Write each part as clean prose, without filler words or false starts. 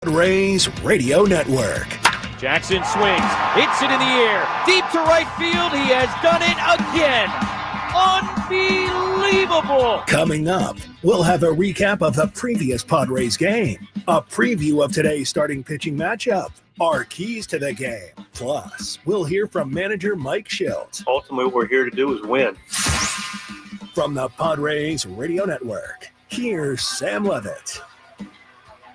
Padres Radio Network. Jackson swings, hits it in the air, deep to right field. He has done it again. Unbelievable. Coming up, we'll have a recap of the previous Padres game, a preview of today's starting pitching matchup, our keys to the game. Plus, we'll hear from manager Mike Shildt. Ultimately, what we're here to do is win. From the Padres Radio Network, here's Sam Levitt.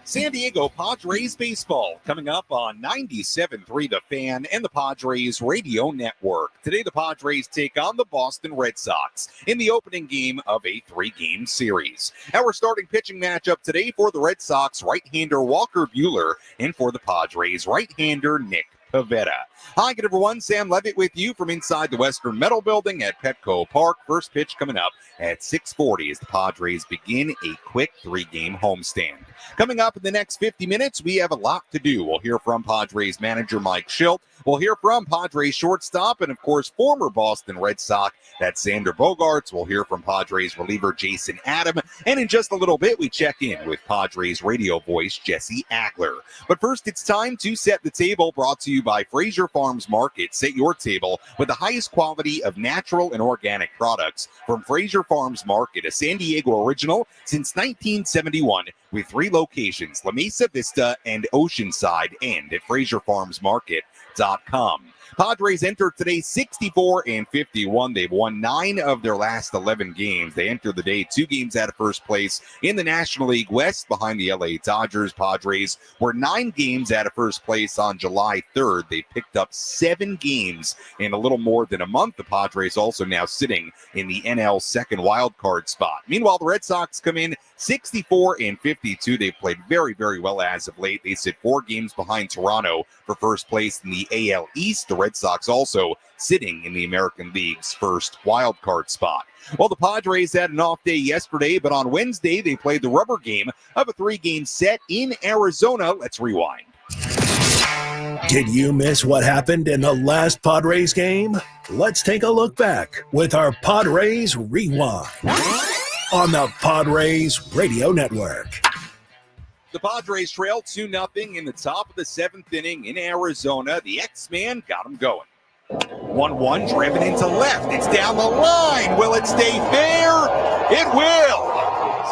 San Diego Padres baseball coming up on 97.3 The Fan and the Padres Radio Network. Today, the Padres take on the Boston Red Sox in the opening game of a 3-game series. Our starting pitching matchup today for the Red Sox, right-hander Walker Buehler, and for the Padres, right-hander Nick Pivetta. Hi, good everyone. Sam Levitt with you from inside the Western Metal Building at Petco Park. First pitch coming up at 6:40 as the Padres begin a quick 3-game homestand. Coming up in the next 50 minutes, we have a lot to do. We'll hear from Padres manager Mike Shildt. We'll hear from Padres shortstop and, of course, former Boston Red Sox, that's Xander Bogaerts. We'll hear from Padres reliever Jason Adam. And in just a little bit, we check in with Padres radio voice Jesse Agler. But first, it's time to set the table, brought to you by Fraser Farms Market. Set your table with the highest quality of natural and organic products from Fraser Farms Market, a San Diego original since 1971 with 3 locations, La Mesa Vista and Oceanside, and at FraserFarmsMarket.com. Padres enter today 64-51. They've won 9 of their last 11 games. They enter the day 2 games out of first place in the National League West behind the LA Dodgers. Padres were 9 games out of first place on July 3rd. They picked up 7 games in a little more than a month. The Padres also now sitting in the NL second wild card spot. Meanwhile, the Red Sox come in 64-52. They've played very, very well as of late. They sit 4 games behind Toronto for first place in the AL East. The Red Sox also sitting in the American League's first wild card spot. Well, the Padres had an off day yesterday, but on Wednesday they played the rubber game of a 3-game set in Arizona. Let's rewind. Did you miss what happened in the last Padres game? Let's take a look back with our Padres Rewind on the Padres Radio Network. The Padres trailed 2-0 in the top of the 7th inning in Arizona. The X-Man got them going. 1-1 driven into left. It's down the line. Will it stay fair? It will.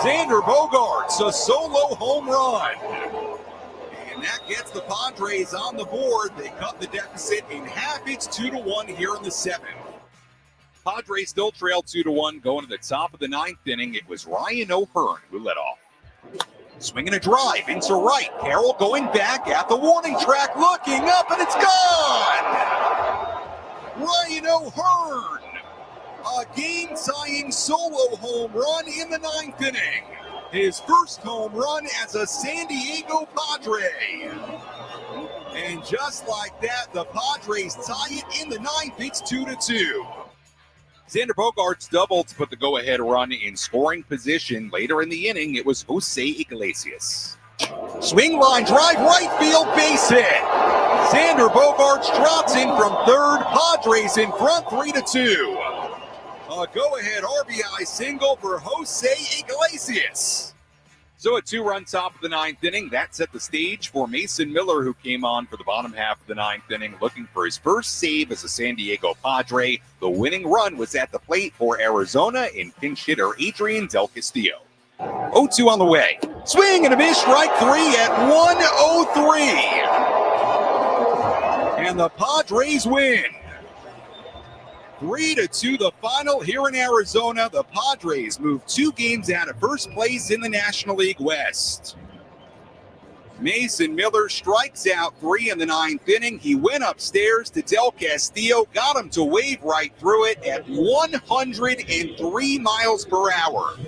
Xander Bogaerts, a solo home run. And that gets the Padres on the board. They cut the deficit in half. It's 2-1 here in the 7th. Padres still trail 2-1 going to the top of the 9th inning. It was Ryan O'Hearn who led off. Swinging a drive into right. Carroll going back at the warning track, looking up, and it's gone! Ryan O'Hearn, a game-tying solo home run in the 9th inning. His first home run as a San Diego Padre. And just like that, the Padres tie it in the 9th. It's 2-2. Xander Bogaerts doubled to put the go-ahead run in scoring position. Later in the inning, it was Jose Iglesias. Swing line drive, right field, base hit. Xander Bogaerts drops in from third. Padres in front, 3-2. A go-ahead RBI single for Jose Iglesias. So a 2-run top of the 9th inning. That set the stage for Mason Miller, who came on for the bottom half of the 9th inning, looking for his first save as a San Diego Padre. The winning run was at the plate for Arizona in pinch hitter Adrian Del Castillo. 0-2 on the way. Swing and a miss, strike 3 at 1-0-3. And the Padres win. 3-2 the final here in Arizona. The Padres move 2 games out of first place in the National League West. Mason Miller strikes out 3 in the 9th inning. He went upstairs to Del Castillo, got him to wave right through it at 103 miles per hour.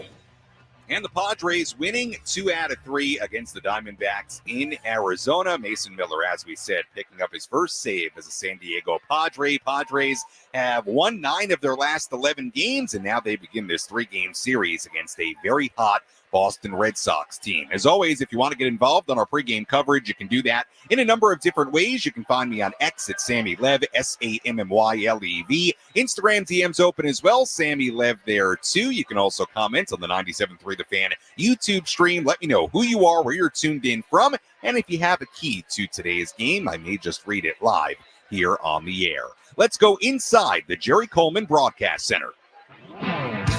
And the Padres winning 2 out of 3 against the Diamondbacks in Arizona. Mason Miller, as we said, picking up his first save as a San Diego Padre. Padres have won 9 of their last 11 games, and now they begin this 3-game series against a very hot Boston Red Sox team. As always, if you want to get involved on our pregame coverage, you can do that in a number of different ways. You can find me on X at Sammy Lev, SammyLev. Instagram DM's open as well, Sammy Lev there too. You can also comment on the 97.3 The Fan YouTube stream. Let me know who you are, where you're tuned in from, and if you have a key to today's game, I may just read it live here on the air. Let's go inside the Jerry Coleman Broadcast Center.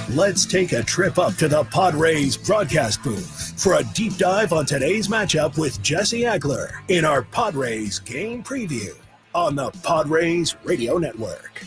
Let's take a trip up to the Padres broadcast booth for a deep dive on today's matchup with Jesse Agler in our Padres game preview on the Padres Radio Network.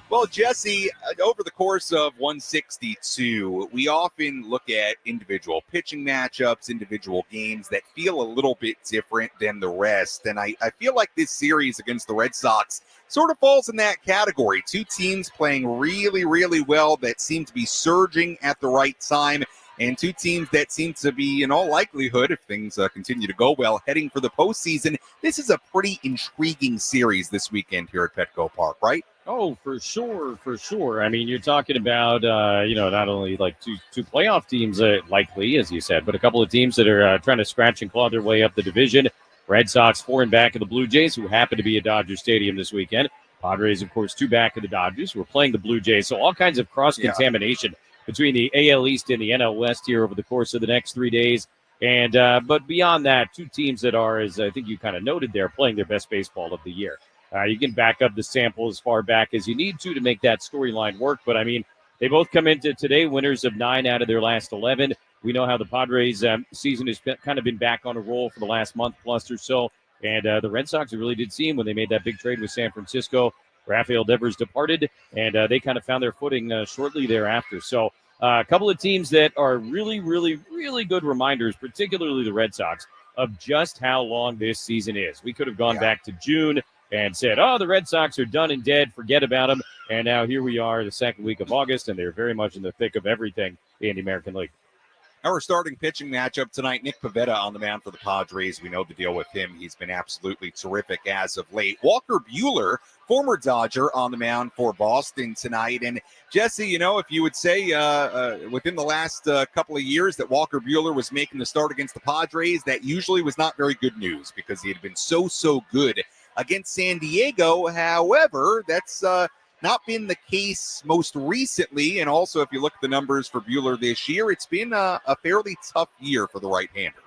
Well, Jesse, over the course of 162, we often look at individual pitching matchups, individual games that feel a little bit different than the rest. And I feel like this series against the Red Sox sort of falls in that category. Two teams playing really, really well that seem to be surging at the right time, and two teams that seem to be, in all likelihood, if things continue to go well, heading for the postseason. This is a pretty intriguing series this weekend here at Petco Park, right? Oh, for sure, for sure. I mean, you're talking about, not only like two playoff teams likely, as you said, but a couple of teams that are trying to scratch and claw their way up the division. Red Sox 4 and back of the Blue Jays, who happen to be at Dodger Stadium this weekend. Padres, of course, 2 back of the Dodgers, who are playing the Blue Jays. So all kinds of cross-contamination between the AL East and the NL West here over the course of the next 3 days. And but beyond that, two teams that are, as I think you kind of noted there, playing their best baseball of the year. You can back up the sample as far back as you need to make that storyline work. But, I mean, they both come into today winners of 9 out of their last 11. We know how the Padres season has kind of been back on a roll for the last month plus or so. And the Red Sox really did seem when they made that big trade with San Francisco. Rafael Devers departed, and they kind of found their footing shortly thereafter. So a couple of teams that are really, really, really good reminders, particularly the Red Sox, of just how long this season is. We could have gone back to June and said, the Red Sox are done and dead, forget about them. And now here we are the second week of August, and they're very much in the thick of everything in the American League. Our starting pitching matchup tonight, Nick Pivetta on the mound for the Padres. We know the deal with him. He's been absolutely terrific as of late. Walker Buehler, former Dodger, on the mound for Boston tonight. And Jesse, if you would say within the last couple of years that Walker Buehler was making the start against the Padres, that usually was not very good news because he had been so good against San Diego. However, that's not been the case most recently. And also, if you look at the numbers for Buehler this year, it's been a fairly tough year for the right-hander.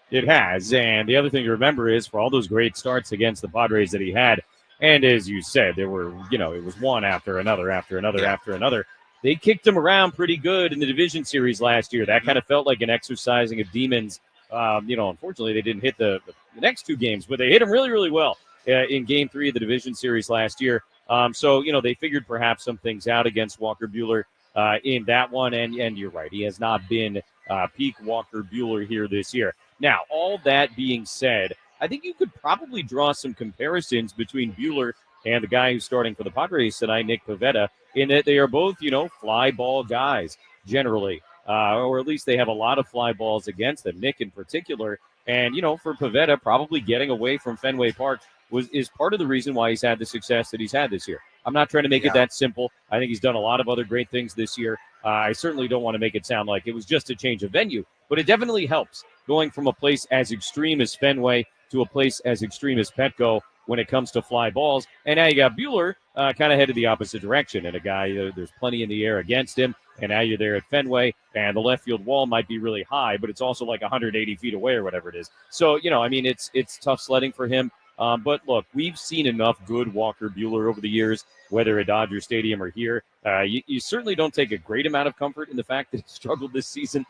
It has. And the other thing to remember is for all those great starts against the Padres that he had, and as you said, there were, it was one after another, after another. They kicked him around pretty good in the division series last year. That kind of felt like an exercising of demons. Unfortunately, they didn't hit the next 2 games, but they hit him really, really well in Game 3 of the division series last year. So they figured perhaps some things out against Walker Buehler in that one. And you're right, he has not been peak Walker Buehler here this year. Now, all that being said, I think you could probably draw some comparisons between Buehler and the guy who's starting for the Padres tonight, Nick Pivetta, in that they are both, fly ball guys generally, or at least they have a lot of fly balls against them, Nick in particular. And, for Pivetta, probably getting away from Fenway Park is part of the reason why he's had the success that he's had this year. I'm not trying to make it that simple. I think he's done a lot of other great things this year. I certainly don't want to make it sound like it was just a change of venue, but it definitely helps going from a place as extreme as Fenway to a place as extreme as Petco when it comes to fly balls. And now you got Buehler kind of headed the opposite direction, and a guy, there's plenty in the air against him, and now you're there at Fenway, and the left field wall might be really high, but it's also like 180 feet away or whatever it is. So, it's tough sledding for him. But look, we've seen enough good Walker Buehler over the years, whether at Dodger Stadium or here. You certainly don't take a great amount of comfort in the fact that he struggled this season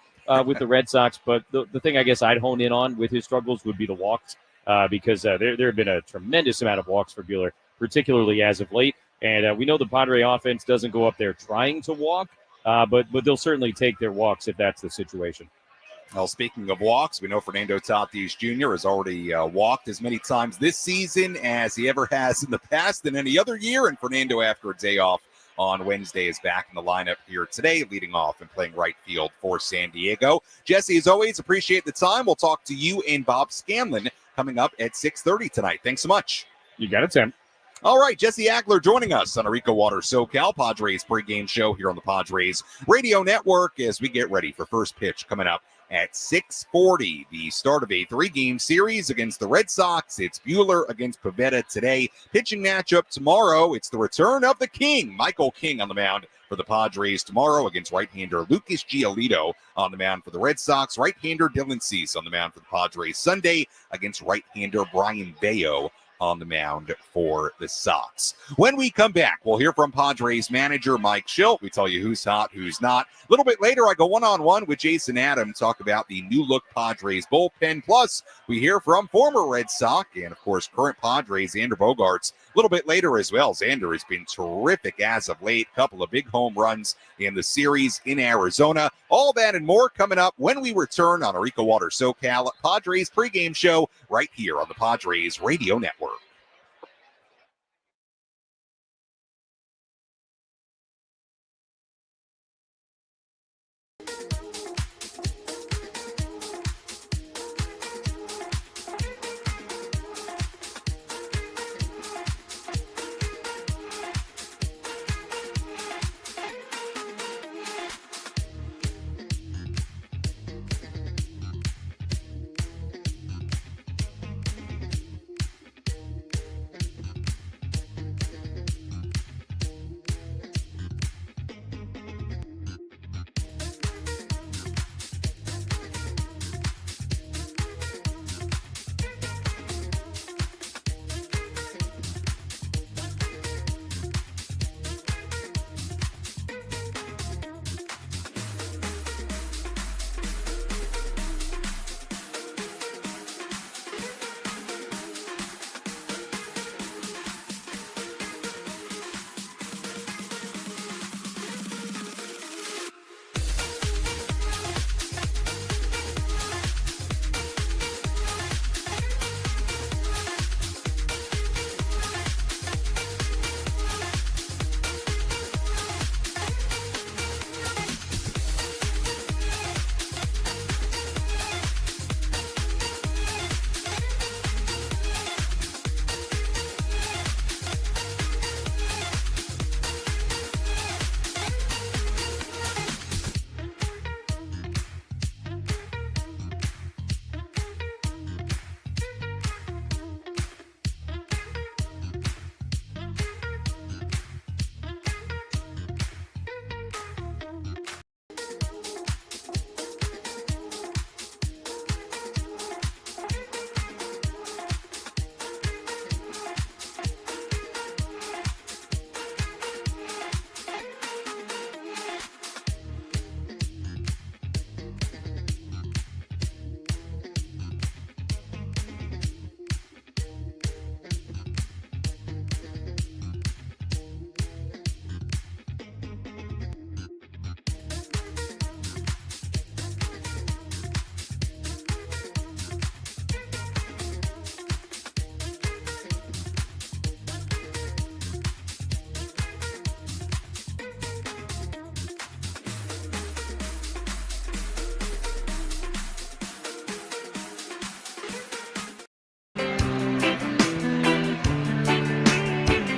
with the Red Sox. But the thing I guess I'd hone in on with his struggles would be the walks, because there have been a tremendous amount of walks for Buehler, particularly as of late. And we know the Padre offense doesn't go up there trying to walk, but they'll certainly take their walks if that's the situation. Well, speaking of walks, we know Fernando Tatis Jr. has already walked as many times this season as he ever has in the past than any other year. And Fernando, after a day off on Wednesday, is back in the lineup here today, leading off and playing right field for San Diego. Jesse, as always, appreciate the time. We'll talk to you and Bob Scanlon coming up at 6:30 tonight. Thanks so much. You got it, Tim. All right, Jesse Agler joining us on our EcoWater SoCal Padres pregame show here on the Padres Radio Network as we get ready for first pitch coming up at 6:40, the start of a 3-game series against the Red Sox. It's Buehler against Pivetta today. Pitching matchup tomorrow, it's the return of the King, Michael King on the mound for the Padres tomorrow against right-hander Lucas Giolito on the mound for the Red Sox. Right-hander Dylan Cease on the mound for the Padres Sunday against right-hander Brian Bayo on the mound for the Sox. When we come back, we'll hear from Padres manager Mike Shildt. We tell you who's hot, who's not. A little bit later, I go one-on-one with Jason Adams, talk about the new-look Padres bullpen. Plus, we hear from former Red Sox and, of course, current Padres, Xander Bogaerts. A little bit later as well, Xander has been terrific as of late. Couple of big home runs in the series in Arizona. All that and more coming up when we return on our EcoWater SoCal Padres pregame show right here on the Padres Radio Network.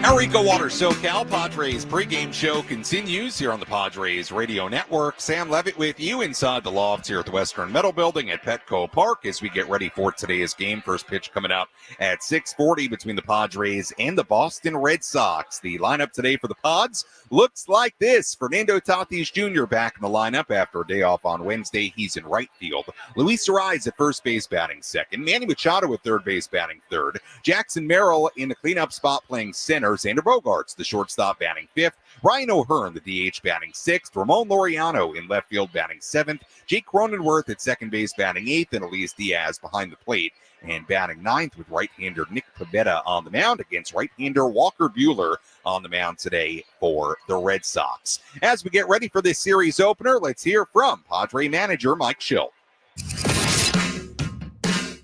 Our EcoWater SoCal Padres pregame show continues here on the Padres Radio Network. Sam Levitt with you inside the loft here at the Western Metal Building at Petco Park as we get ready for today's game. First pitch coming up at 6:40 between the Padres and the Boston Red Sox. The lineup today for the Pods looks like this. Fernando Tatis Jr. back in the lineup after a day off on Wednesday. He's in right field. Luis Ariz at first base batting second. Manny Machado at third base batting third. Jackson Merrill in the cleanup spot playing center. Xander Bogaerts, the shortstop, batting fifth. Ryan O'Hearn, the DH, batting sixth. Ramon Laureano in left field batting seventh. Jake Cronenworth at second base batting eighth. And Elias Diaz behind the plate and batting ninth with right-hander Nick Pivetta on the mound against right-hander Walker Buehler on the mound today for the Red Sox. As we get ready for this series opener, let's hear from Padre manager Mike Shildt.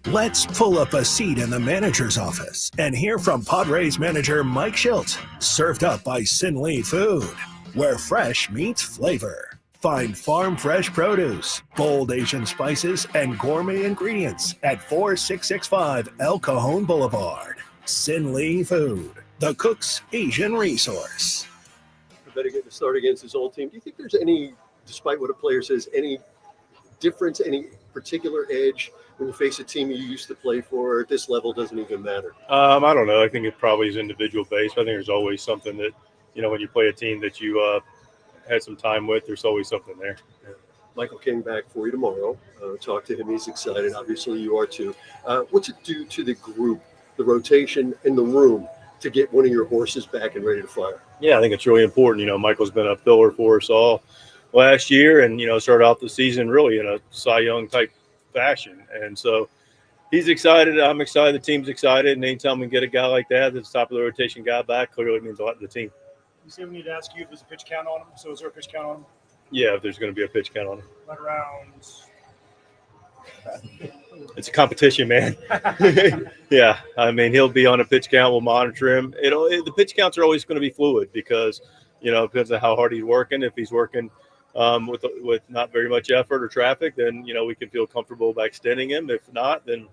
Let's pull up a seat in the manager's office and hear from Padres manager Mike Shildt. Served up by Sin Lee Food, where fresh meets flavor. Find farm fresh produce, bold Asian spices, and gourmet ingredients at 4665 El Cajon Boulevard. Sin Lee Food. the Cook's Asian Resource. Better get to start against his old team. Do you think there's any, despite what a player says, any difference, any particular edge when you face a team you used to play for, or at this level doesn't even matter? I don't know. I think it probably is individual based. I think there's always something that, when you play a team that you had some time with, there's always something there. Yeah. Michael King back for you tomorrow. Talk to him. He's excited. Obviously, you are too. What's it do to the group, the rotation in the room, to get one of your horses back and ready to fire? Yeah, I think it's really important. Michael's been a pillar for us all last year and, started out the season really in a Cy Young type fashion. And so he's excited. I'm excited. The team's excited. And anytime we get a guy like that, that's top of the rotation guy back, clearly means a lot to the team. You say we need to ask you if there's a pitch count on him. So is there a pitch count on him? Yeah, if there's going to be a pitch count on him. Right around. It's a competition, man. Yeah, I mean, he'll be on a pitch count. We'll monitor him. The pitch counts are always going to be fluid because, it depends on how hard he's working. If he's working with not very much effort or traffic, then, we can feel comfortable by extending him. If not, then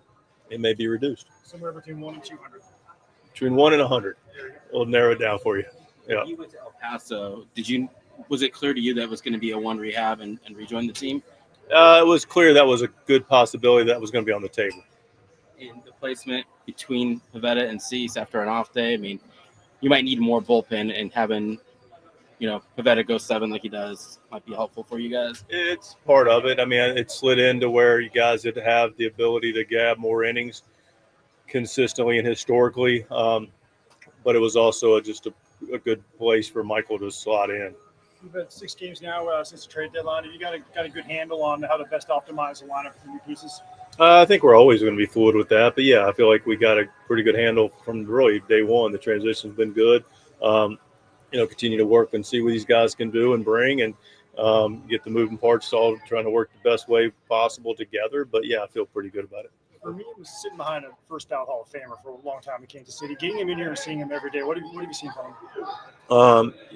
it may be reduced. Somewhere between 1 and 200. Between 1 and 100. We'll narrow it down for you. Yeah. You went to El Paso. Was it clear to you that it was going to be a one rehab and rejoin the team? It was clear that was a good possibility that was going to be on the table. In the placement between Pavetta and Cease after an off day, I mean, you might need more bullpen, and having, Pavetta go 7 like he does might be helpful for you guys. It's part of it. I mean, it slid into where you guys did have the ability to grab more innings consistently and historically, but it was also just a good place for Michael to slot in. We've had 6 games now since the trade deadline. Have you got a good handle on how to best optimize the lineup for new pieces? I think we're always going to be fluid with that. But, yeah, I feel like we got a pretty good handle from really day one. The transition's been good. Continue to work and see what these guys can do and bring and get the moving parts all trying to work the best way possible together. But, yeah, I feel pretty good about it. For me, it was sitting behind a first ballot Hall of Famer for a long time in Kansas City. Getting him in here and seeing him every day, what have you seen from him?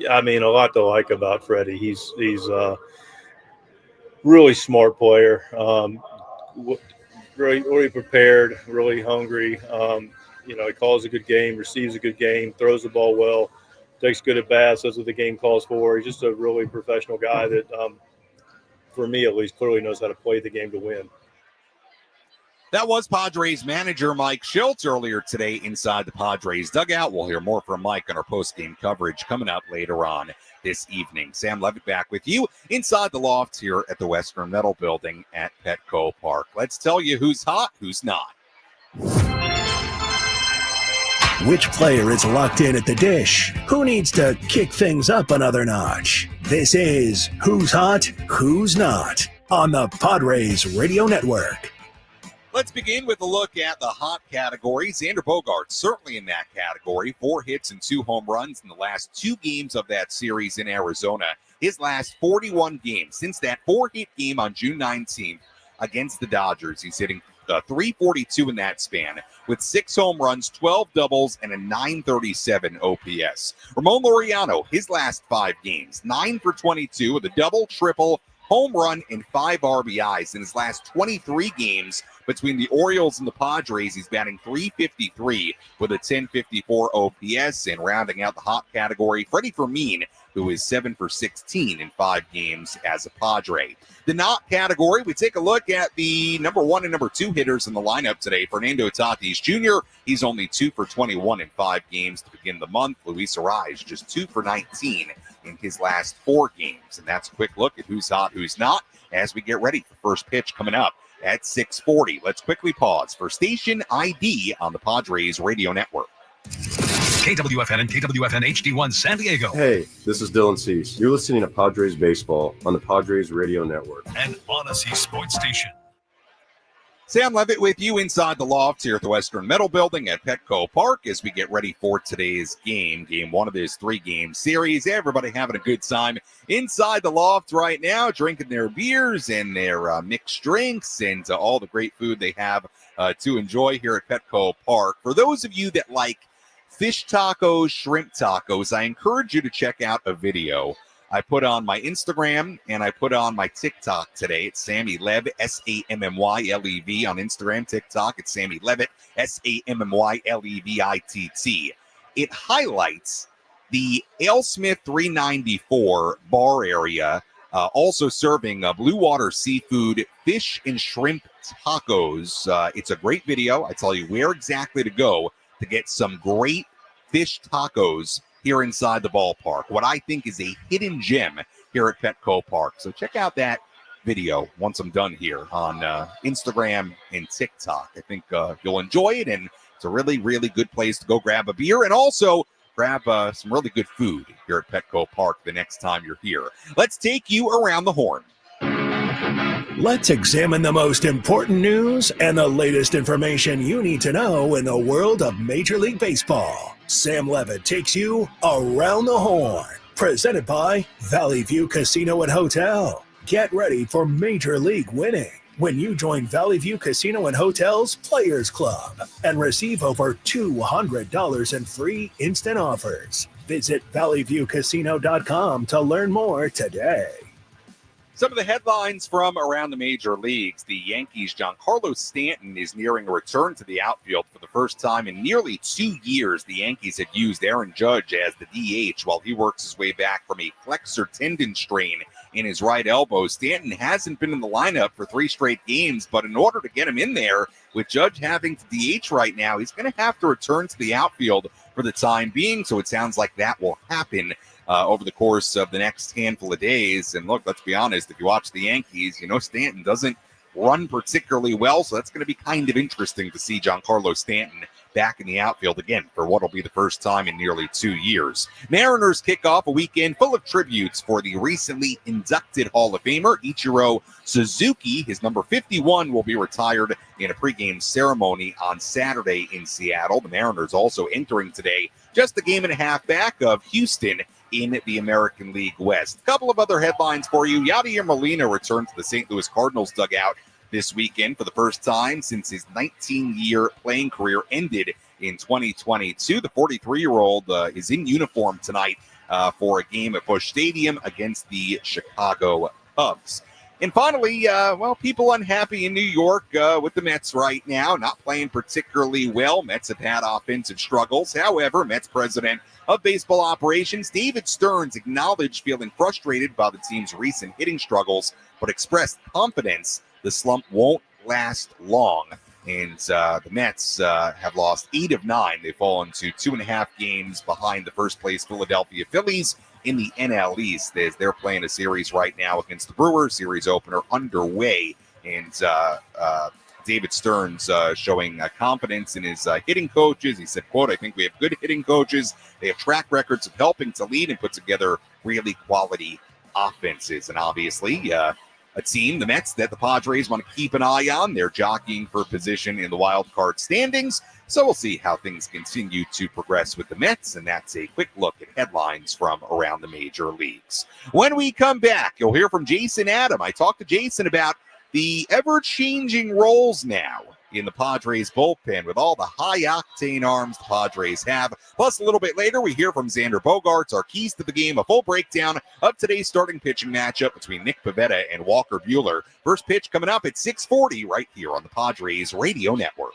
I mean, a lot to like about Freddie. He's a really smart player, really prepared, really hungry. He calls a good game, receives a good game, throws the ball well, takes good at bats, does what the game calls for. He's just a really professional guy that, for me at least, clearly knows how to play the game to win. That was Padres manager Mike Shildt earlier today inside the Padres dugout. We'll hear more from Mike on our post-game coverage coming up later on this evening. Sam Levitt back with you inside the loft here at the Western Metal Building at Petco Park. Let's tell you who's hot, who's not. Which player is locked in at the dish? Who needs to kick things up another notch? This is Who's Hot, Who's Not on the Padres Radio Network. Let's begin with a look at the hot category. Xander Bogaerts certainly in that category. 4 hits and 2 home runs in the last 2 games of that series in Arizona. His last 41 games since that 4-hit game on June 19th against the Dodgers. He's hitting .342 in that span with 6 home runs, 12 doubles, and a .937 OPS. Ramon Laureano, his last 5 games, 9 for 22 with a double, triple, home run, and 5 RBIs in his last 23 games between the Orioles and the Padres. He's batting .353 with a .1054 OPS. And rounding out the hot category, Freddie Fermin, who is 7 for 16 in 5 games as a Padre. The not category, we take a look at the number 1 and number 2 hitters in the lineup today. Fernando Tatis Jr., he's only 2 for 21 in 5 games to begin the month. Luis Arraez just 2 for 19 in his last 4 games. And that's a quick look at who's hot, who's not, as we get ready for first pitch coming up at 6:40. Let's quickly pause for station ID on the Padres Radio Network. KWFN and KWFN HD1 San Diego. Hey, this is Dylan Cease. You're listening to Padres Baseball on the Padres Radio Network. And Odyssey Sports Station. Sam Levitt with you inside the loft here at the Western Metal Building at Petco Park as we get ready for today's game 1 of this 3-game series. Everybody having a good time inside the loft right now, drinking their beers and their mixed drinks and all the great food they have to enjoy here at Petco Park. For those of you that like fish tacos, shrimp tacos, I encourage you to check out a video I put on my Instagram and I put on my TikTok today. It's Sammy Lev, SAMMYLEV on Instagram, TikTok. It's Sammy Levitt, SAMMYLEVITT. it highlights the AleSmith 394 bar area, also serving Blue Water Seafood fish and shrimp tacos. It's a great video. I tell you where exactly to go to get some great fish tacos here inside the ballpark. What I think is a hidden gem here at Petco Park. So check out that video once I'm done here on Instagram and TikTok. I think you'll enjoy it, and it's a really, really good place to go grab a beer and also grab some really good food here at Petco Park the next time you're here. Let's take you around the horn. Let's examine the most important news and the latest information you need to know in the world of Major League Baseball. Sam Levitt takes you around the horn. Presented by Valley View Casino and Hotel. Get ready for Major League winning when you join Valley View Casino and Hotel's Players Club and receive over $200 in free instant offers. Visit valleyviewcasino.com to learn more today. Some of the headlines from around the major leagues. The Yankees' Giancarlo Stanton is nearing a return to the outfield for the first time in nearly 2 years. The Yankees had used Aaron Judge as the DH while he works his way back from a flexor tendon strain in his right elbow. Stanton hasn't been in the lineup for 3 straight games, but in order to get him in there, with Judge having to DH right now, he's going to have to return to the outfield for the time being. So it sounds like that will happen over the course of the next handful of days. And look, let's be honest, if you watch the Yankees, you know Stanton doesn't run particularly well, so that's going to be kind of interesting to see Giancarlo Stanton back in the outfield again for what will be the first time in nearly 2 years. Mariners kick off a weekend full of tributes for the recently inducted Hall of Famer Ichiro Suzuki. His number 51 will be retired in a pregame ceremony on Saturday in Seattle. The Mariners also entering today just a game and a half back of Houston in the American League West. A couple of other headlines for you. Yadier Molina returned to the St. Louis Cardinals dugout this weekend for the first time since his 19-year playing career ended in 2022. The 43-year-old is in uniform tonight for a game at Busch Stadium against the Chicago Cubs. And finally, people unhappy in New York with the Mets right now, not playing particularly well. Mets have had offensive struggles. However, Mets president of baseball operations, David Stearns, acknowledged feeling frustrated by the team's recent hitting struggles, but expressed confidence the slump won't last long. And the Mets have lost 8 of 9. They've fallen to 2.5 games behind the first-place Philadelphia Phillies in the NL East, as they're playing a series right now against the Brewers. Series opener underway, and David Stearns showing confidence in his hitting coaches. He said, quote, "I think we have good hitting coaches. They have track records of helping to lead and put together really quality offenses." And obviously, a team, the Mets, that the Padres want to keep an eye on. They're jockeying for position in the wild card standings. So we'll see how things continue to progress with the Mets. And that's a quick look at headlines from around the major leagues. When we come back, you'll hear from Jason Adam. I talked to Jason about the ever-changing roles now in the Padres bullpen with all the high-octane arms the Padres have. Plus, a little bit later, we hear from Xander Bogaerts, our keys to the game, a full breakdown of today's starting pitching matchup between Nick Pivetta and Walker Buehler. First pitch coming up at 6:40 right here on the Padres Radio Network.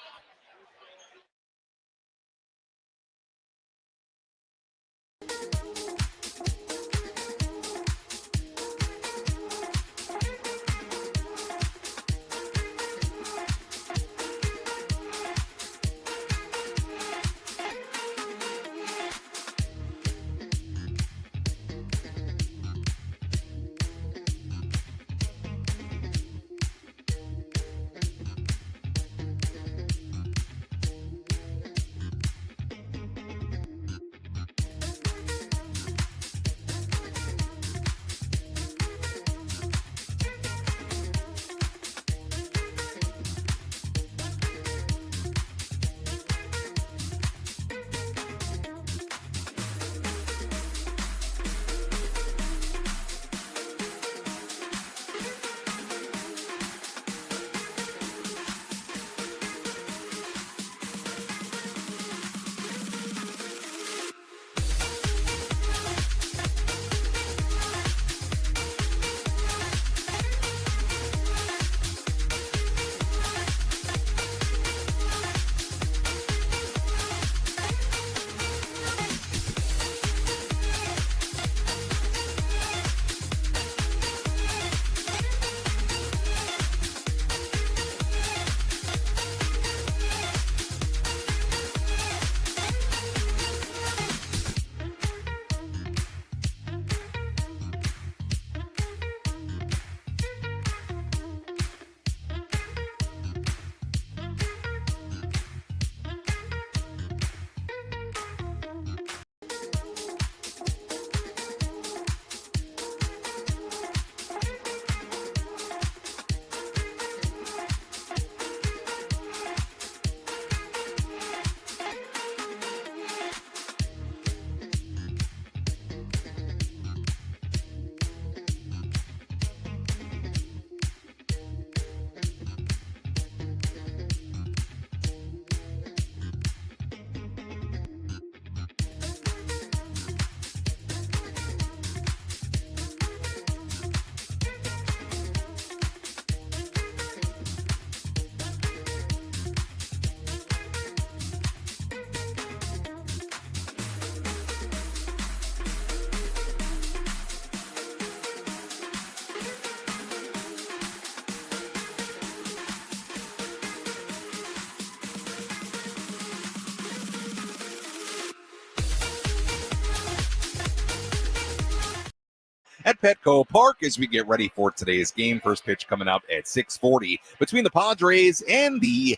at Petco Park as we get ready for today's game. First pitch coming up at 6:40 between the Padres and the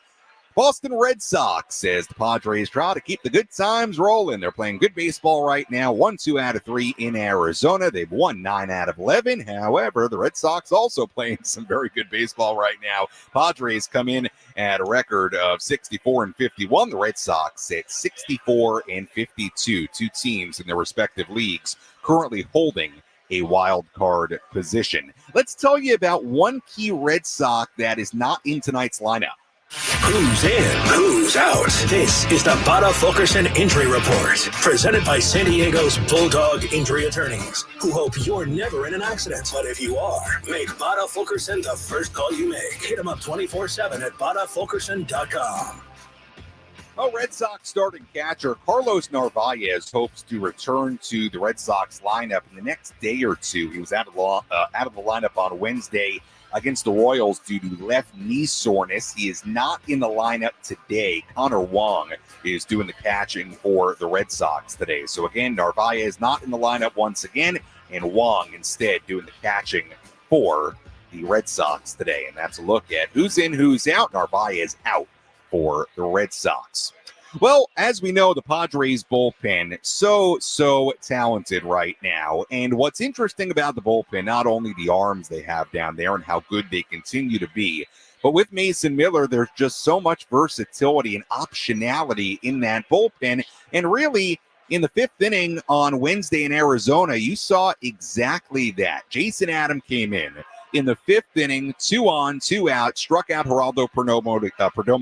Boston Red Sox as the Padres try to keep the good times rolling. They're playing good baseball right now, 1-2 out of 3 in Arizona. They've won 9 out of 11. However, the Red Sox also playing some very good baseball right now. Padres come in at a record of 64-51. The Red Sox at 64-52. Two teams in their respective leagues currently holding a wild card position. Let's tell you about one key Red Sox that is not in tonight's lineup. Who's in? Who's out? This is the Bada Fulkerson Injury Report, presented by San Diego's Bulldog Injury Attorneys, who hope you're never in an accident. But if you are, make Bada Fulkerson the first call you make. Hit them up 24/7 at badafulkerson.com. Well, Red Sox starting catcher Carlos Narvaez hopes to return to the Red Sox lineup in the next day or two. He was out of the lineup on Wednesday against the Royals due to left knee soreness. He is not in the lineup today. Connor Wong is doing the catching for the Red Sox today. So again, Narvaez not in the lineup once again, and Wong instead doing the catching for the Red Sox today. And that's a look at who's in, who's out. Narvaez out for the Red Sox. Well, as we know, the Padres bullpen, so talented right now. And what's interesting about the bullpen, not only the arms they have down there and how good they continue to be, but with Mason Miller, there's just so much versatility and optionality in that bullpen. And really, in the fifth inning on Wednesday in Arizona, you saw exactly that. Jason Adam came in the fifth inning, 2 on, 2 out, struck out Geraldo Perdomo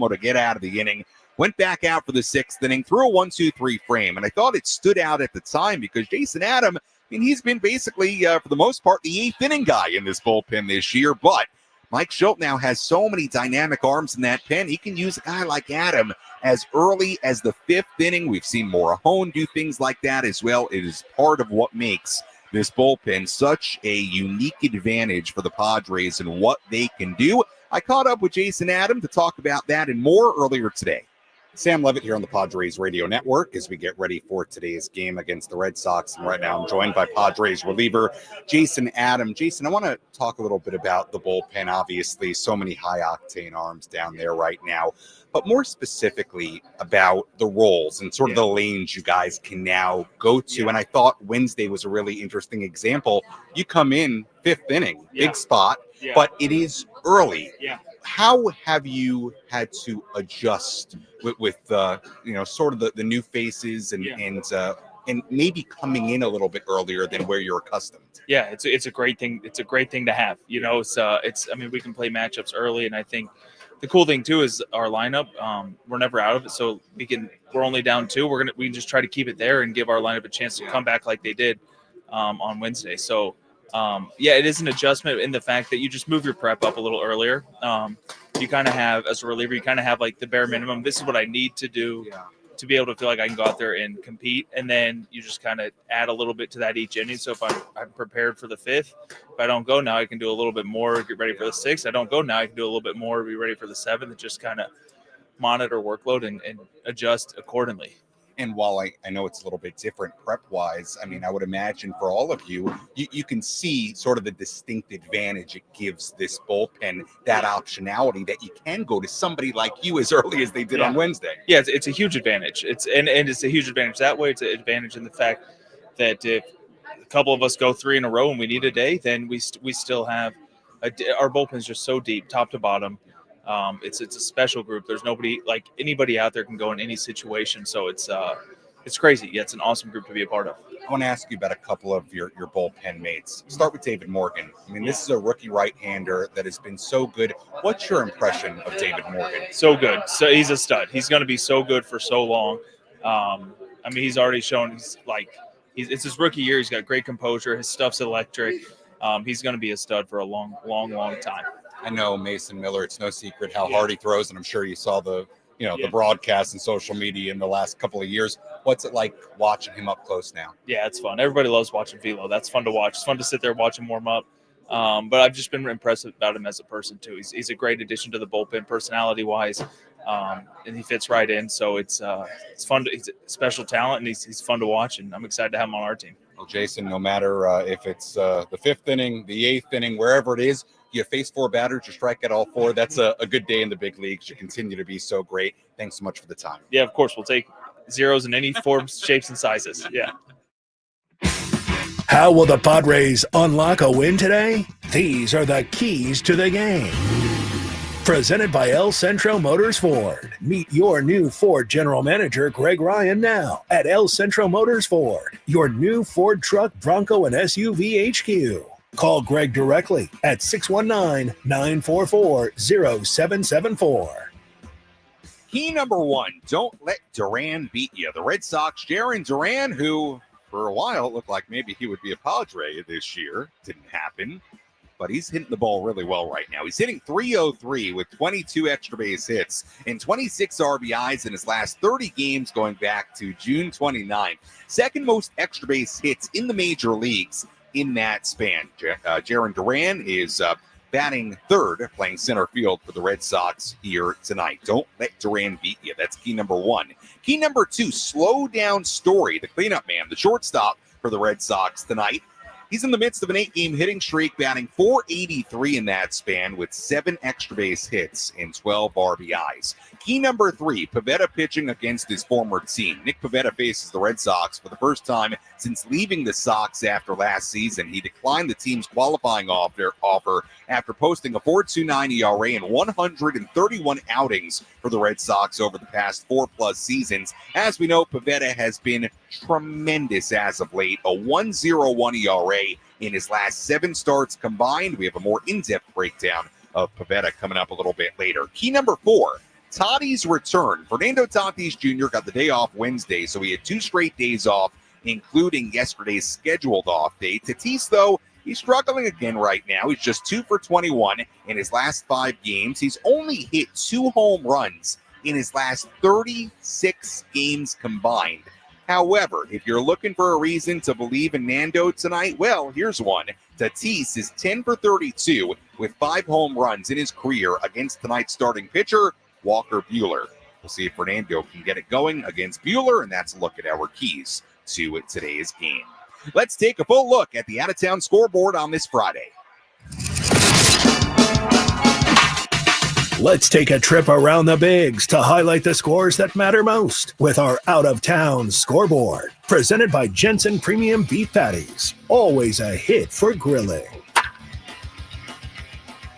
to get out of the inning. Went back out for the sixth inning, threw a 1-2-3 frame. And I thought it stood out at the time because Jason Adam, he's been basically, for the most part, the eighth inning guy in this bullpen this year. But Mike Shildt now has so many dynamic arms in that pen. He can use a guy like Adam as early as the fifth inning. We've seen Morahone do things like that as well. It is part of what makes this bullpen such a unique advantage for the Padres and what they can do. I caught up with Jason Adam to talk about that and more earlier today. Sam Levitt here on the Padres Radio Network as we get ready for today's game against the Red Sox. And right now I'm joined by Padres reliever Jason Adam. Jason, I want to talk a little bit about the bullpen. Obviously, so many high-octane arms down there right now. But more specifically about the roles and sort of the lanes you guys can now go to. And I thought Wednesday was a really interesting example. You come in fifth inning, big spot, but it is early. How have you had to adjust with sort of the new faces and maybe coming in a little bit earlier than where you're accustomed? Yeah, it's a great thing. It's a great thing to have. We can play matchups early, and I think the cool thing too is our lineup. We're never out of it, so we're only down 2. We can just try to keep it there and give our lineup a chance to come back like they did on Wednesday. So. It is an adjustment in the fact that you just move your prep up a little earlier. You kind of have, as a reliever, you kind of have like the bare minimum. This is what I need to do to be able to feel like I can go out there and compete. And then you just kind of add a little bit to that each inning. So if I'm prepared for the fifth, if I don't go now, I can do a little bit more, get ready for the sixth. I don't go now, I can do a little bit more, be ready for the seventh, and just kind of monitor workload and adjust accordingly. And while I know it's a little bit different prep-wise, I would imagine for all of you can see sort of the distinct advantage it gives this bullpen, that optionality that you can go to somebody like you as early as they did on Wednesday. Yeah, it's a huge advantage. It's a huge advantage that way. It's an advantage in the fact that if a couple of us go 3 in a row and we need a day, then we still have our bullpen's just so deep, top to bottom. It's a special group. There's nobody like anybody out there can go in any situation. So it's crazy. Yeah, it's an awesome group to be a part of. I want to ask you about a couple of your bullpen mates. Start with David Morgan. This is a rookie right-hander that has been so good. What's your impression of David Morgan? So good. So he's a stud. He's going to be so good for so long. He's already shown it's his rookie year. He's got great composure. His stuff's electric. He's going to be a stud for a long, long, long time. I know Mason Miller, it's no secret how hard he throws, and I'm sure you saw the broadcast and social media in the last couple of years. What's it like watching him up close now? Yeah, it's fun. Everybody loves watching Velo. That's fun to watch. It's fun to sit there, watch him warm up. But I've just been impressed about him as a person too. He's a great addition to the bullpen, personality-wise, and he fits right in. So it's fun. He's a special talent, and he's fun to watch, and I'm excited to have him on our team. Well, Jason, no matter if it's the 5th inning, the 8th inning, wherever it is, you face 4 batters, you strike at all 4. That's a good day in the big leagues. You continue to be so great. Thanks so much for the time. Yeah, of course. We'll take zeros in any forms, shapes, and sizes. Yeah. How will the Padres unlock a win today? These are the keys to the game. Presented by El Centro Motors Ford. Meet your new Ford General Manager, Greg Ryan, now at El Centro Motors Ford, your new Ford truck, Bronco, and SUV HQ. Call Greg directly at 619-944-0774. Key number 1, don't let Duran beat you. The Red Sox, Jarren Duran, who for a while it looked like maybe he would be a Padre this year. Didn't happen. But he's hitting the ball really well right now. He's hitting .303 with 22 extra base hits and 26 RBIs in his last 30 games going back to June 29th. Second most extra base hits in the major leagues in that span. Jarren Duran is batting 3rd, playing center field for the Red Sox here tonight. Don't let Duran beat you. That's key number 1. Key number 2, slow down Story, the cleanup man, the shortstop for the Red Sox tonight. He's in the midst of an 8-game hitting streak, batting .483 in that span with 7 extra base hits and 12 RBIs. Key number 3, Pivetta pitching against his former team. Nick Pivetta faces the Red Sox for the first time since leaving the Sox after last season. He declined the team's qualifying offer after posting a .429 ERA and 131 outings for the Red Sox over the past 4+ seasons. As we know, Pivetta has been tremendous as of late, a 1.01 ERA in his last 7 starts combined. We have a more in-depth breakdown of Pivetta coming up a little bit later. Key number 4, Tatis return. Fernando Tatis Jr. got the day off Wednesday, so he had 2 straight days off, including yesterday's scheduled off day. Tatis, though, he's struggling again right now. He's just 2 for 21 in his last 5 games. He's only hit 2 home runs in his last 36 games combined. However, if you're looking for a reason to believe in Nando tonight, well, here's one. Tatis is 10 for 32 with 5 home runs in his career against tonight's starting pitcher, Walker Buehler. We'll see if Fernando can get it going against Buehler, and that's a look at our keys to today's game. Let's take a full look at the out-of-town scoreboard on this Friday. Let's take a trip around the bigs to highlight the scores that matter most with our out-of-town scoreboard. Presented by Jensen Premium Beef Patties. Always a hit for grilling.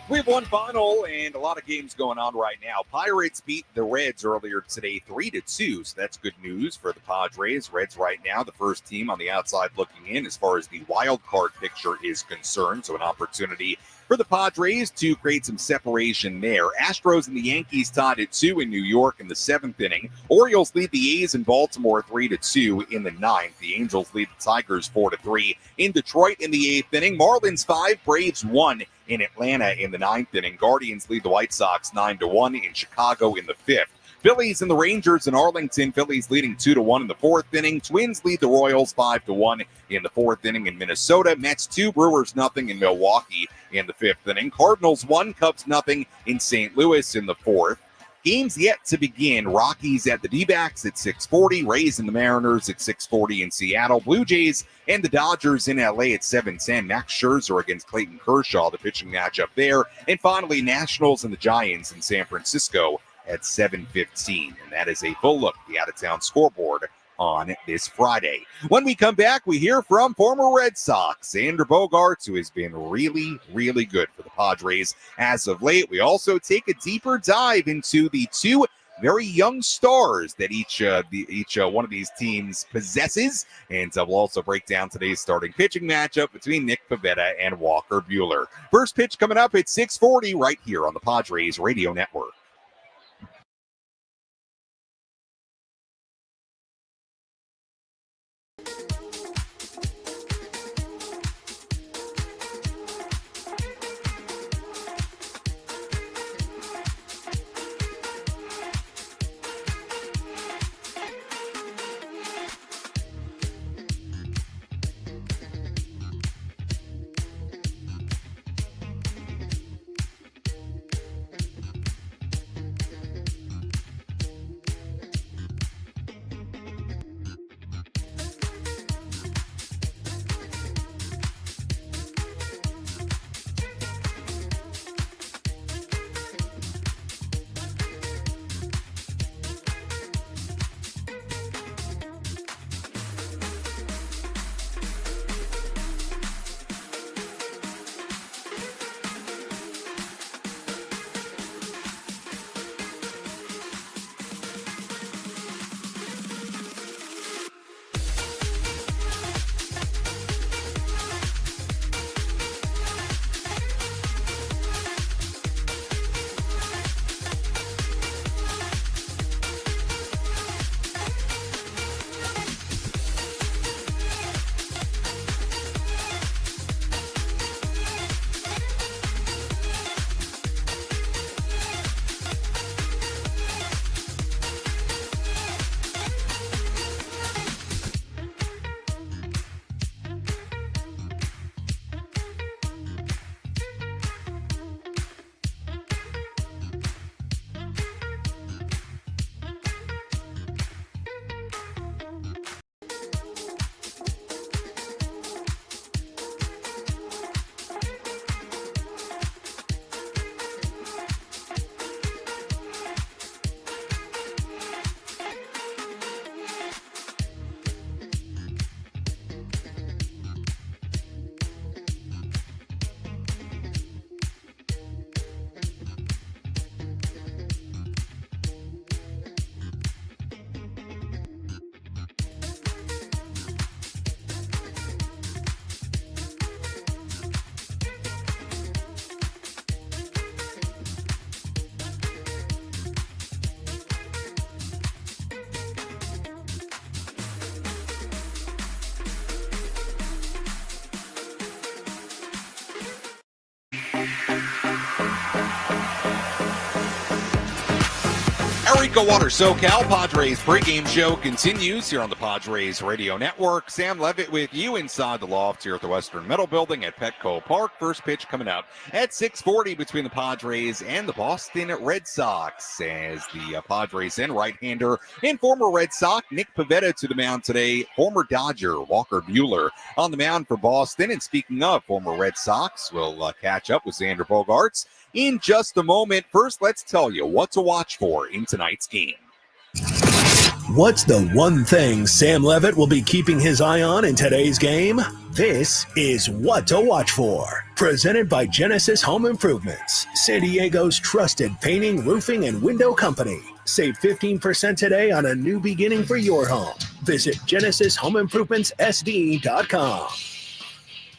We have one final and a lot of games going on right now. Pirates beat the Reds earlier today 3-2, so that's good news for the Padres. Reds right now, the first team on the outside looking in as far as the wild card picture is concerned, so an opportunity for the Padres to create some separation there. Astros and the Yankees tied at 2 in New York in the 7th inning. Orioles lead the A's in Baltimore 3-2 in the 9th. The Angels lead the Tigers 4-3 in Detroit in the 8th inning. Marlins 5, Braves 1 in Atlanta in the 9th inning. Guardians lead the White Sox 9-1 in Chicago in the 5th. Phillies and the Rangers in Arlington. Phillies leading 2-1 in the 4th inning. Twins lead the Royals 5-1 in the 4th inning in Minnesota. Mets 2, Brewers 0 in Milwaukee in the 5th inning. Cardinals 1, Cubs 0 in St. Louis in the 4th. Games yet to begin. Rockies at the D-backs at 6:40. Rays and the Mariners at 6:40 in Seattle. Blue Jays and the Dodgers in L.A. at 7:10. Max Scherzer against Clayton Kershaw, the pitching matchup there. And finally, Nationals and the Giants in San Francisco at 7:15. And that is a full look at the out-of-town scoreboard on this Friday. When we come back, we hear from former Red Sox, Xander Bogaerts, who has been really, really good for the Padres as of late. We also take a deeper dive into the 2 very young stars that each one of these teams possesses. And we'll also break down today's starting pitching matchup between Nick Pivetta and Walker Buehler. First pitch coming up at 6:40 right here on the Padres Radio Network. EcoWater SoCal Padres pregame show continues here on the Padres Radio Network. Sam Levitt with you inside the loft here at the Western Metal Building at Petco Park. First pitch coming up at 6:40 between the Padres and the Boston Red Sox, as the Padres and right-hander and former Red Sox Nick Pivetta to the mound today. Former Dodger Walker Buehler on the mound for Boston. And speaking of former Red Sox, we'll catch up with Xander Bogaerts in just a moment. First, let's tell you what to watch for in tonight's game. What's the one thing Sam Levitt will be keeping his eye on in today's game? This is What to Watch For, presented by Genesis Home Improvements, San Diego's trusted painting, roofing, and window company. Save 15% today on a new beginning for your home. Visit GenesisHomeImprovementsSD.com.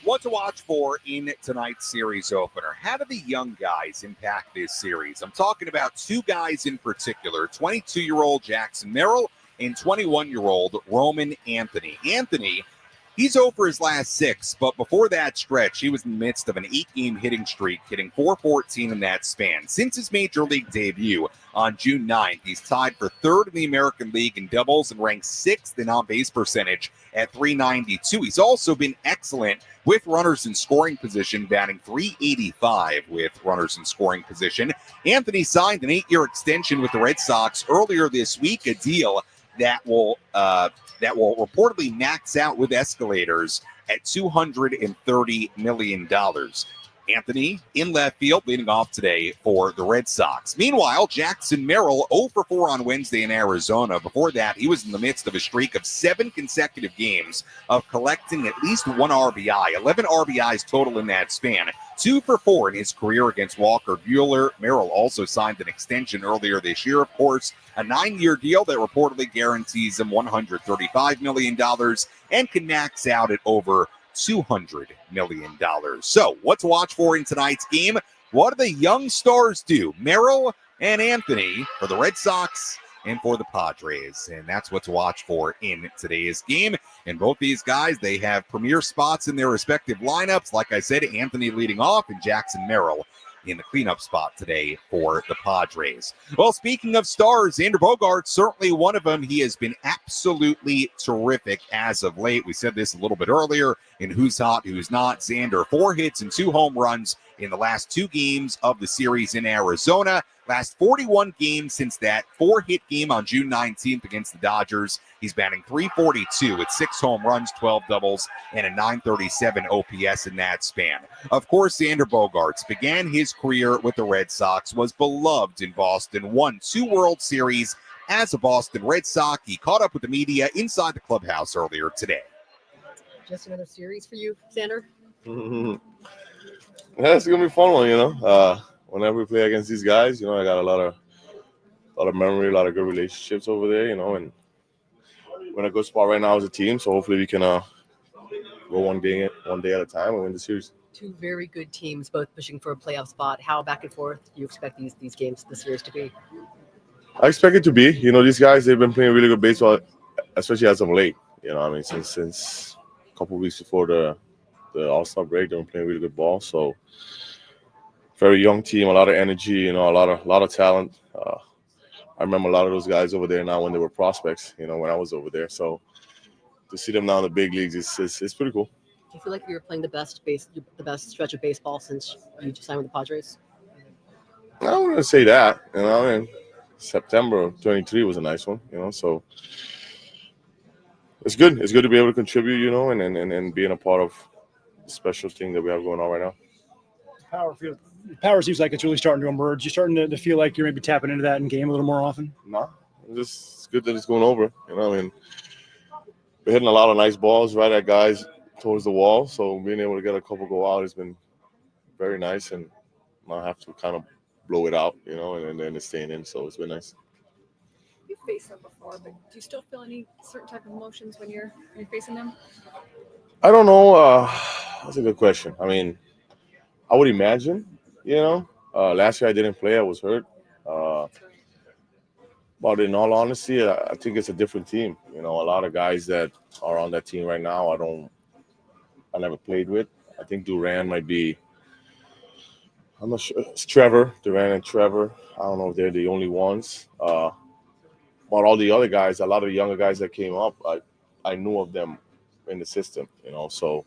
What to watch for in tonight's series opener. How do the young guys impact this series? I'm talking about two guys in particular, 22-year-old Jackson Merrill and 21-year-old Roman Anthony. Anthony, he's over his last 6, but before that stretch, he was in the midst of an 8-game hitting streak, hitting .414 in that span. Since his major league debut on June 9th, he's tied for 3rd in the American League in doubles and ranked 6th in on-base percentage at .392. He's also been excellent with runners in scoring position, batting .385 with runners in scoring position. Anthony signed an 8-year extension with the Red Sox earlier this week, a deal that will reportedly max out with escalators at $230 million. Anthony in left field leading off today for the Red Sox. Meanwhile, Jackson Merrill 0 for 4 on Wednesday in Arizona. Before that, he was in the midst of a streak of 7 consecutive games of collecting at least 1 RBI. 11 RBIs total in that span. 2 for 4 in his career against Walker Buehler. Merrill also signed an extension earlier this year, of course, a 9-year deal that reportedly guarantees him $135 million and can max out at over $200 million. So, what to watch for in tonight's game? What do the young stars do? Merrill and Anthony for the Red Sox and for the Padres. And that's what to watch for in today's game. And both these guys, they have premier spots in their respective lineups. Like I said, Anthony leading off and Jackson Merrill in the cleanup spot today for the Padres. Well, speaking of stars, Xander Bogaerts, certainly one of them. He has been absolutely terrific as of late. We said this a little bit earlier in Who's Hot, Who's Not. Xander, 4 hits and 2 home runs in the last 2 games of the series in Arizona. Last 41 games since that 4-hit game on June 19th against the Dodgers. He's batting .342 with 6 home runs, 12 doubles, and a .937 OPS in that span. Of course, Xander Bogaerts began his career with the Red Sox, was beloved in Boston, won 2 World Series as a Boston Red Sox. He caught up with the media inside the clubhouse earlier today. Just another series for you, Xander? Yeah, it's going to be a fun one, Whenever we play against these guys, I got a lot of memory, a lot of good relationships over there, and we're in a good spot right now as a team. So hopefully we can go one day at a time and win the series. 2 very good teams, both pushing for a playoff spot. How back and forth do you expect these games, the series to be? I expect it to be. These guys, they've been playing really good baseball, especially as of late. Since a couple of weeks before the All-Star break, they've been playing really good ball. So very young team, a lot of energy, a lot of talent. I remember a lot of those guys over there now when they were prospects, when I was over there. So to see them now in the big leagues, it's pretty cool. Do you feel like you're playing the best stretch of baseball since you just signed with the Padres? I don't want to say that. September of 23 was a nice one. So it's good. It's good to be able to contribute, and being a part of the special thing that we have going on right now. Power seems like it's really starting to emerge. You're starting to feel like you're maybe tapping into that in game a little more often? No, it's good that it's going over. We're hitting a lot of nice balls right at guys towards the wall. So being able to get a couple go out has been very nice, and not have to kind of blow it out, and then it's staying in. So it's been nice. You've faced them before, but do you still feel any certain type of emotions when you're facing them? I don't know. That's a good question. I would imagine, last year I didn't play. I was hurt. But in all honesty, I think it's a different team. A lot of guys that are on that team right now, I never played with. I think Duran might be, I'm not sure. It's Trevor, Duran and Trevor. I don't know if they're the only ones. But all the other guys, a lot of the younger guys that came up, I knew of them in the system, So,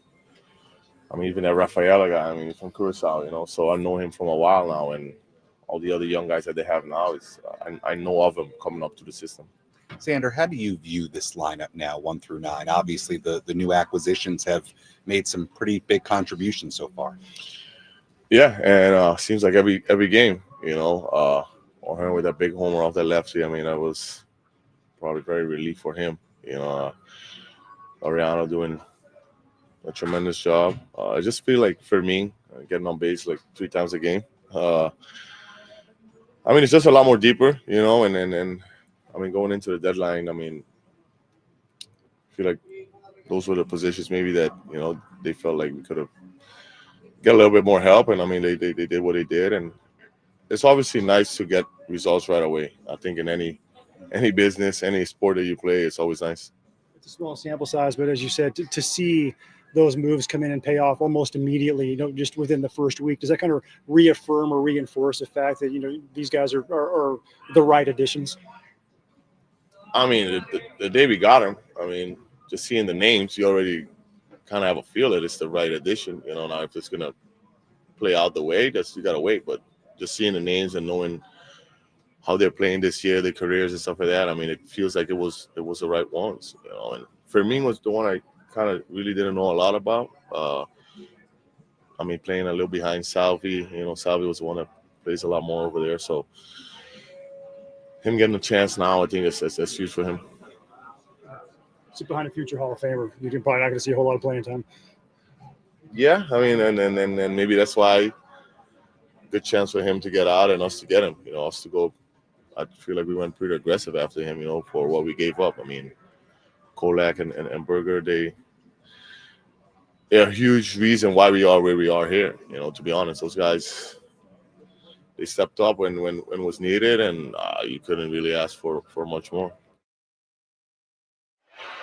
I mean, even that Rafaela guy, I mean, he's from Curacao, So I know him from a while now, and all the other young guys that they have now I know of them coming up to the system. Xander, how do you view this lineup now, 1 through 9? Obviously, the new acquisitions have made some pretty big contributions so far. Yeah, and seems like every game, O'Hearn with that big homer off that lefty. I mean, that was probably very relief for him. Ariano doing a tremendous job. I just feel like Fermin getting on base like 3 times a game. I mean, it's just a lot more deeper, and I mean, going into the deadline, I mean, I feel like those were the positions maybe that, they felt like we could have get a little bit more help. And I mean, they did what they did. And it's obviously nice to get results right away. I think in any business, any sport that you play, it's always nice. It's a small sample size, but as you said, to see those moves come in and pay off almost immediately, just within the first week, does that kind of reaffirm or reinforce the fact that, these guys are the right additions? I mean, the day we got him, I mean, just seeing the names, you already kind of have a feel that it's the right addition. Now if it's going to play out the way, you got to wait. But just seeing the names and knowing how they're playing this year, their careers and stuff like that, I mean, it feels like it was the right ones. And Fermin was the one I kind of really didn't know a lot about. I mean, playing a little behind Salvi, Salvi was the one that plays a lot more over there. So him getting a chance now, I think that's huge for him. Sit behind a future Hall of Famer. You're probably not going to see a whole lot of playing time. Yeah, I mean, and maybe that's why good chance for him to get out and us to get him. Us to go. I feel like we went pretty aggressive after him, for what we gave up. I mean, Kolak and Berger, they're a huge reason why we are where we are here. To be honest, those guys, they stepped up when was needed, and you couldn't really ask for much more.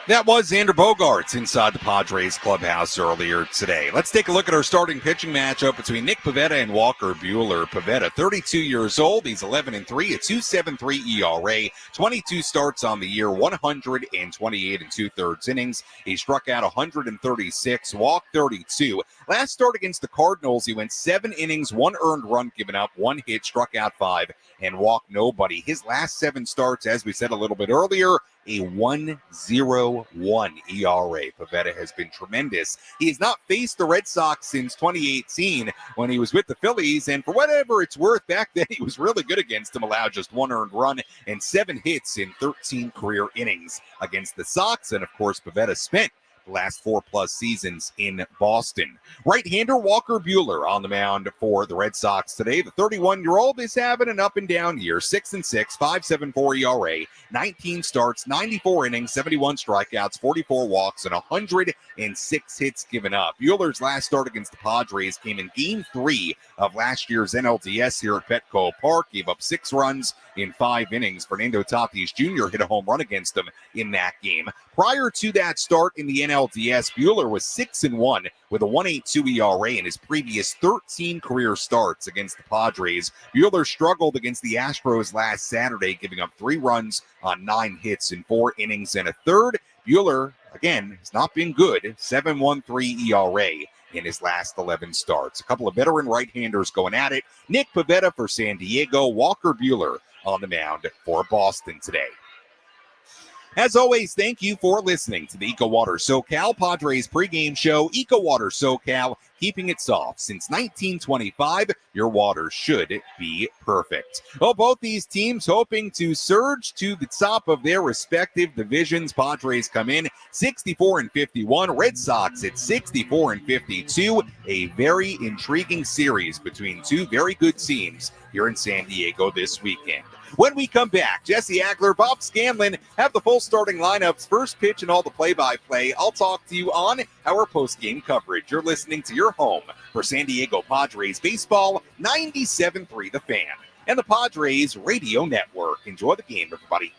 That was Xander Bogaerts inside the Padres clubhouse earlier today. Let's take a look at our starting pitching matchup between Nick Pivetta and Walker Buehler. Pivetta, 32 years old. He's 11-3, a 2.73 ERA, 22 starts on the year, 128 2/3 innings. He struck out 136, walked 32. Last start against the Cardinals, he went 7 innings, 1 earned run given up, 1 hit, struck out 5, and walked nobody. His last 7 starts, as we said a little bit earlier, a 1.01 ERA. Pivetta has been tremendous. He has not faced the Red Sox since 2018 when he was with the Phillies, and for whatever it's worth, back then he was really good against them, allowed just 1 earned run and 7 hits in 13 career innings against the Sox. And of course, Pivetta spent the last 4+ seasons in Boston. Right-hander Walker Buehler on the mound for the Red Sox today. The 31-year-old is having an up-and-down year. 6-6, 5.74 ERA, 19 starts, 94 innings, 71 strikeouts, 44 walks, and 106 hits given up. Buehler's last start against the Padres came in Game 3 of last year's NLDS here at Petco Park. Gave up 6 runs in 5 innings. Fernando Tatis Jr. hit a home run against them in that game. Prior to that start in the NLDS, Buehler was 6-1 with a 1.82 ERA in his previous 13 career starts against the Padres. Buehler struggled against the Astros last Saturday, giving up 3 runs on 9 hits in 4 innings and a third. Buehler, again, has not been good. 7.13 ERA in his last 11 starts. A couple of veteran right-handers going at it. Nick Pivetta for San Diego, Walker Buehler on the mound for Boston today. As always, thank you for listening to the EcoWater SoCal Padres pregame show. EcoWater SoCal, keeping it soft. Since 1925, your water should be perfect. Well, both these teams hoping to surge to the top of their respective divisions. Padres come in 64-51. Red Sox at 64-52. A very intriguing series between 2 very good teams here in San Diego this weekend. When we come back, Jesse Agler, Bob Scanlon have the full starting lineups, first pitch, and all the play-by-play. I'll talk to you on our post-game coverage. You're listening to your home for San Diego Padres baseball, 97.3 The Fan, and the Padres Radio Network. Enjoy the game, everybody.